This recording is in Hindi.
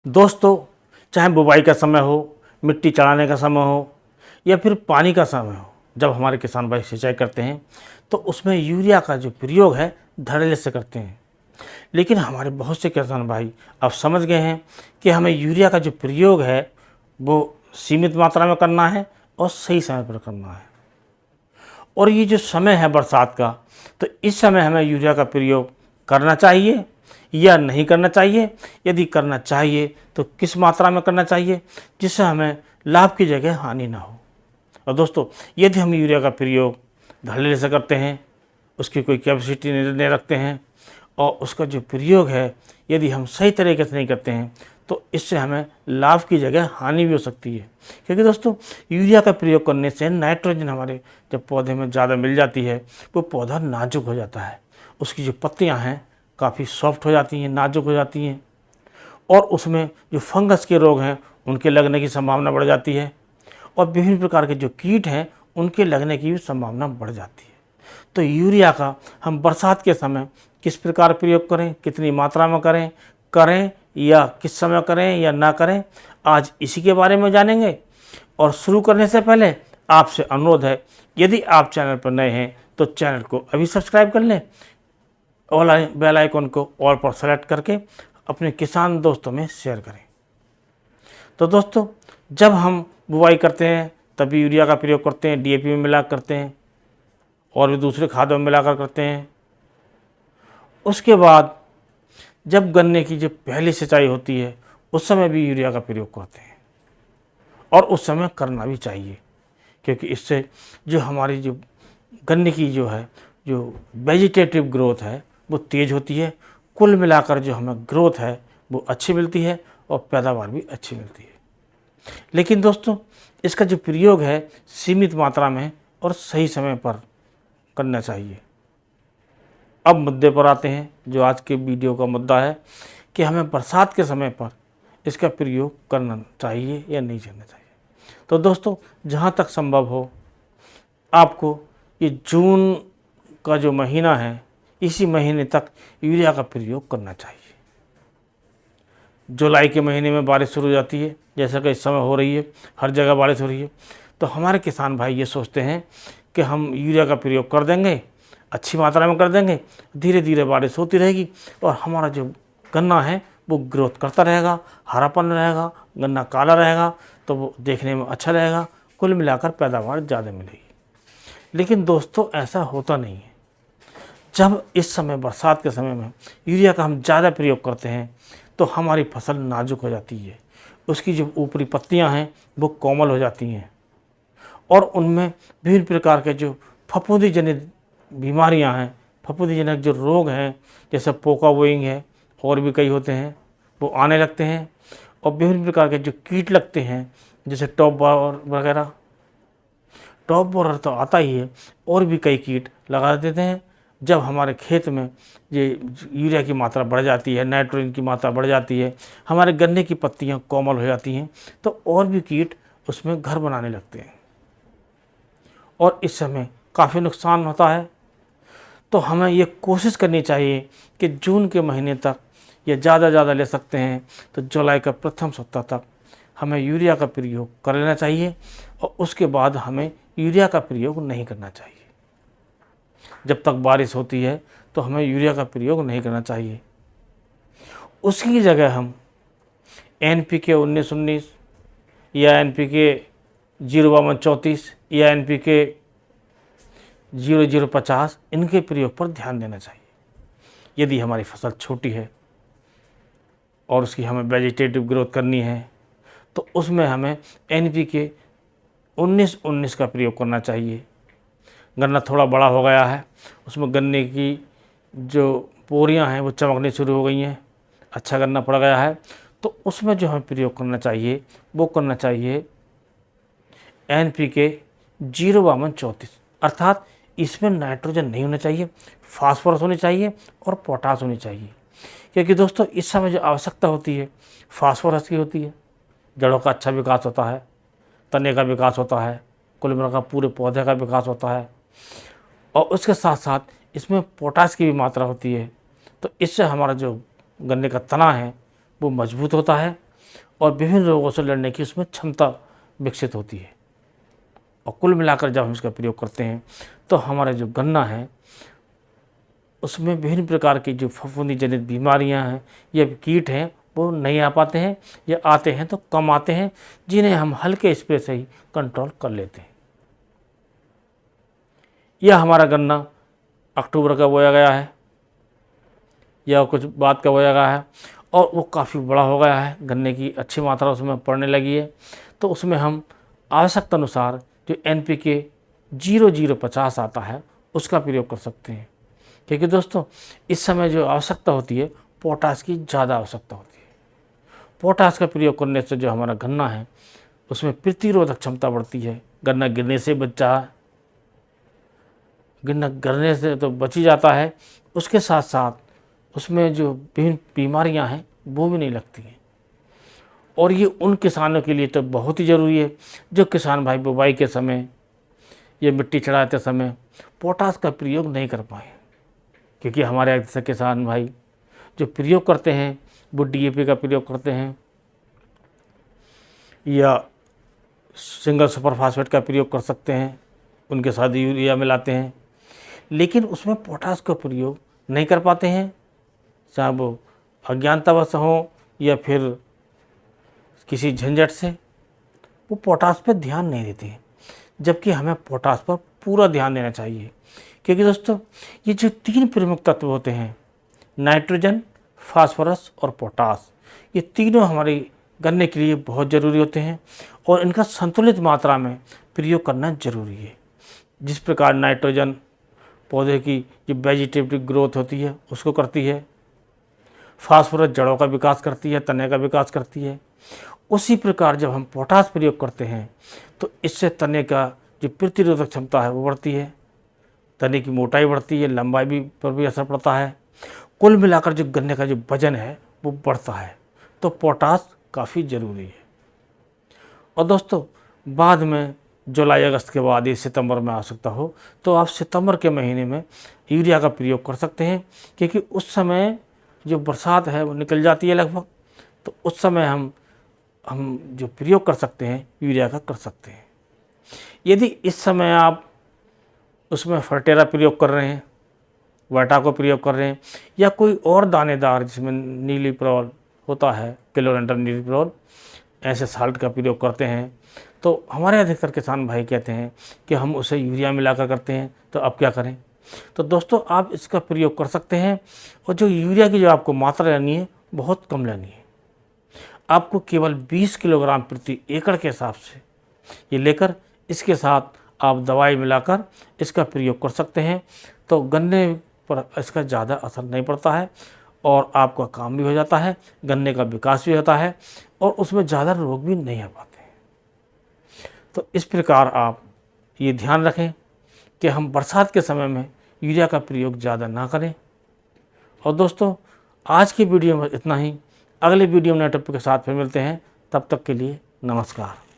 दोस्तों, चाहे बुवाई का समय हो, मिट्टी चढ़ाने का समय हो या फिर पानी का समय हो, जब हमारे किसान भाई सिंचाई करते हैं तो उसमें यूरिया का जो प्रयोग है धड़ल्ले से करते हैं। लेकिन हमारे बहुत से किसान भाई अब समझ गए हैं कि हमें यूरिया का जो प्रयोग है वो सीमित मात्रा में करना है और सही समय पर करना है। और ये जो समय है बरसात का, तो इस समय हमें यूरिया का प्रयोग करना चाहिए या नहीं करना चाहिए। यदि करना चाहिए तो किस मात्रा में करना चाहिए जिससे हमें लाभ की जगह हानि ना हो। और दोस्तों, यदि हम यूरिया का प्रयोग धड़ल्ले से करते हैं, उसकी कोई कैपेसिटी नहीं रखते हैं और उसका जो प्रयोग है यदि हम सही तरीके से नहीं करते हैं तो इससे हमें लाभ की जगह हानि भी हो सकती है। क्योंकि दोस्तों, यूरिया का प्रयोग करने से नाइट्रोजन हमारे जब पौधे में ज़्यादा मिल जाती है वो पौधा नाजुक हो जाता है, उसकी जो पत्तियां हैं काफ़ी सॉफ्ट हो जाती हैं, नाजुक हो जाती हैं और उसमें जो फंगस के रोग हैं उनके लगने की संभावना बढ़ जाती है और विभिन्न प्रकार के जो कीट हैं उनके लगने की भी संभावना बढ़ जाती है। तो यूरिया का हम बरसात के समय किस प्रकार प्रयोग करें, कितनी मात्रा में करें या किस समय करें या ना करें, आज इसी के बारे में जानेंगे। और शुरू करने से पहले आपसे अनुरोध है, यदि आप चैनल पर नए हैं तो चैनल को अभी सब्सक्राइब कर लें, बेल आइकन को ऑल पर सेलेक्ट करके अपने किसान दोस्तों में शेयर करें। तो दोस्तों, जब हम बुवाई करते हैं तभी यूरिया का प्रयोग करते हैं, डीएपी में मिला करते हैं और भी दूसरे खादों में मिलाकर करते हैं। उसके बाद जब गन्ने की जो पहली सिंचाई होती है उस समय भी यूरिया का प्रयोग करते हैं और उस समय करना भी चाहिए, क्योंकि इससे जो हमारी जो गन्ने की जो वेजिटेटिव ग्रोथ है वो तेज़ होती है। कुल मिलाकर जो हमें ग्रोथ है वो अच्छी मिलती है और पैदावार भी अच्छी मिलती है। लेकिन दोस्तों, इसका जो प्रयोग है सीमित मात्रा में और सही समय पर करना चाहिए। अब मुद्दे पर आते हैं, जो आज के वीडियो का मुद्दा है कि हमें बरसात के समय पर इसका प्रयोग करना चाहिए या नहीं करना चाहिए। तो दोस्तों, जहाँ तक संभव हो आपको ये जून का जो महीना है इसी महीने तक यूरिया का प्रयोग करना चाहिए। जुलाई के महीने में बारिश शुरू हो जाती है, जैसा कि इस समय हो रही है, हर जगह बारिश हो रही है। तो हमारे किसान भाई ये सोचते हैं कि हम यूरिया का प्रयोग कर देंगे, अच्छी मात्रा में कर देंगे, धीरे धीरे बारिश होती रहेगी और हमारा जो गन्ना है वो ग्रोथ करता रहेगा, हरापन रहेगा, गन्ना काला रहेगा तो वो देखने में अच्छा रहेगा, कुल मिलाकर पैदावार ज़्यादा मिलेगी। लेकिन दोस्तों, ऐसा होता नहीं है। जब इस समय बरसात के समय में यूरिया का हम ज़्यादा प्रयोग करते हैं तो हमारी फसल नाजुक हो जाती है, उसकी जो ऊपरी पत्तियां हैं वो कोमल हो जाती हैं और उनमें विभिन्न प्रकार के जो फफूंदी जनित बीमारियां हैं, फफूंदी जनित जो रोग हैं, जैसे पोका बोइंग है और भी कई होते हैं, वो आने लगते हैं और विभिन्न प्रकार के जो कीट लगते हैं जैसे टॉप बोरर वगैरह। टॉप बोरर तो आता ही है और भी कई कीट लगा देते हैं। जब हमारे खेत में ये यूरिया की मात्रा बढ़ जाती है, नाइट्रोजन की मात्रा बढ़ जाती है, हमारे गन्ने की पत्तियां कोमल हो जाती हैं तो और भी कीट उसमें घर बनाने लगते हैं और इस समय काफ़ी नुकसान होता है। तो हमें ये कोशिश करनी चाहिए कि जून के महीने तक या ज़्यादा ले सकते हैं तो जुलाई का प्रथम सप्ताह तक हमें यूरिया का प्रयोग कर लेना चाहिए और उसके बाद हमें यूरिया का प्रयोग नहीं करना चाहिए। जब तक बारिश होती है तो हमें यूरिया का प्रयोग नहीं करना चाहिए। उसकी जगह हम NPK 19-19 या NPK 052-34 या NPK 0050 इनके प्रयोग पर ध्यान देना चाहिए। यदि हमारी फसल छोटी है और उसकी हमें वेजिटेटिव ग्रोथ करनी है तो उसमें हमें NPK 19-19 का प्रयोग करना चाहिए। गन्ना थोड़ा बड़ा हो गया है, उसमें गन्ने की जो पोरियां हैं वो चमकनी शुरू हो गई हैं, अच्छा गन्ना पड़ गया है, तो उसमें जो हमें प्रयोग करना चाहिए वो करना चाहिए NPK 052-34। अर्थात इसमें नाइट्रोजन नहीं होना चाहिए, फास्फोरस होनी चाहिए और पोटास होनी चाहिए। क्योंकि दोस्तों, इस समय जो आवश्यकता होती है फास्फोरस की होती है, जड़ों का अच्छा विकास होता है, तने का विकास होता है, कुल मिलाकर पूरे पौधे का विकास होता है और उसके साथ साथ इसमें पोटास की भी मात्रा होती है। तो इससे हमारा जो गन्ने का तना है वो मजबूत होता है और विभिन्न रोगों से लड़ने की उसमें क्षमता विकसित होती है। और कुल मिलाकर जब हम इसका प्रयोग करते हैं तो हमारा जो गन्ना है उसमें विभिन्न प्रकार की जो फफूंदी जनित बीमारियां हैं या कीट हैं वो नहीं आ पाते हैं, या आते हैं तो कम आते हैं, जिन्हें हम हल्के स्प्रे से ही कंट्रोल कर लेते हैं। यह हमारा गन्ना अक्टूबर का बोया गया है या कुछ बाद का बोया गया है और वो काफ़ी बड़ा हो गया है, गन्ने की अच्छी मात्रा उसमें पड़ने लगी है। तो उसमें हम आवश्यकता अनुसार जो NPK 0050 आता है उसका प्रयोग कर सकते हैं, क्योंकि दोस्तों इस समय जो आवश्यकता होती है पोटास की ज़्यादा आवश्यकता होती है। पोटास का प्रयोग करने से जो हमारा गन्ना है उसमें प्रतिरोधक क्षमता बढ़ती है। गन्ना गिरने से बचा है, गन्ना गिरने से तो बच ही जाता है, उसके साथ साथ उसमें जो विभिन्न बीमारियां हैं वो भी नहीं लगती हैं। और ये उन किसानों के लिए तो बहुत ही ज़रूरी है जो किसान भाई बुवाई के समय या मिट्टी चढ़ाते समय पोटास का प्रयोग नहीं कर पाए, क्योंकि हमारे ऐसे किसान भाई जो प्रयोग करते हैं वो DAP का प्रयोग करते हैं या सिंगल सुपर फास्फेट का प्रयोग कर सकते हैं, उनके साथ यूरिया मिलाते हैं, लेकिन उसमें पोटास का प्रयोग नहीं कर पाते हैं, चाहे वो अज्ञानतावश हो या फिर किसी झंझट से वो पोटास पर ध्यान नहीं देते हैं। जबकि हमें पोटास पर पूरा ध्यान देना चाहिए, क्योंकि दोस्तों ये जो 3 प्रमुख तत्व होते हैं नाइट्रोजन, फास्फोरस और पोटास, ये तीनों हमारे गन्ने के लिए बहुत ज़रूरी होते हैं और इनका संतुलित मात्रा में प्रयोग करना ज़रूरी है। जिस प्रकार नाइट्रोजन पौधे की जो वेजिटेटिव ग्रोथ होती है उसको करती है, फास्फोरस जड़ों का विकास करती है, तने का विकास करती है, उसी प्रकार जब हम पोटास प्रयोग करते हैं तो इससे तने का जो प्रतिरोधक क्षमता है वो बढ़ती है, तने की मोटाई बढ़ती है, लंबाई भी पर भी असर पड़ता है। कुल मिलाकर जो गन्ने का जो वजन है वो बढ़ता है। तो पोटास काफ़ी ज़रूरी है। और दोस्तों बाद में जुलाई अगस्त के बाद ये सितंबर में आवश्यकता हो तो आप सितंबर के महीने में यूरिया का प्रयोग कर सकते हैं, क्योंकि उस समय जो बरसात है वो निकल जाती है लगभग, तो उस समय हम जो प्रयोग कर सकते हैं यूरिया का कर सकते हैं। यदि इस समय आप उसमें फर्टेरा प्रयोग कर रहे हैं, वाटा को प्रयोग कर रहे हैं, या कोई और दानेदार जिसमें नीलीप्रोल होता है, क्लोरेंटर नीलीप्रोल, ऐसे साल्ट का प्रयोग करते हैं, तो हमारे अधिकतर किसान भाई कहते हैं कि हम उसे यूरिया मिलाकर करते हैं, तो अब क्या करें। तो दोस्तों आप इसका प्रयोग कर सकते हैं और जो यूरिया की जो आपको मात्रा लेनी है बहुत कम लेनी है। आपको केवल 20 किलोग्राम प्रति एकड़ के हिसाब से ये लेकर इसके साथ आप दवाई मिलाकर इसका प्रयोग कर सकते हैं। तो गन्ने पर इसका ज़्यादा असर नहीं पड़ता है और आपका काम भी हो जाता है, गन्ने का विकास भी होता है और उसमें ज़्यादा रोग भी नहीं आ पाते हैं। तो इस प्रकार आप ये ध्यान रखें कि हम बरसात के समय में यूरिया का प्रयोग ज़्यादा ना करें। और दोस्तों आज की वीडियो में इतना ही, अगले वीडियो में नए टॉपिक के साथ फिर मिलते हैं, तब तक के लिए नमस्कार।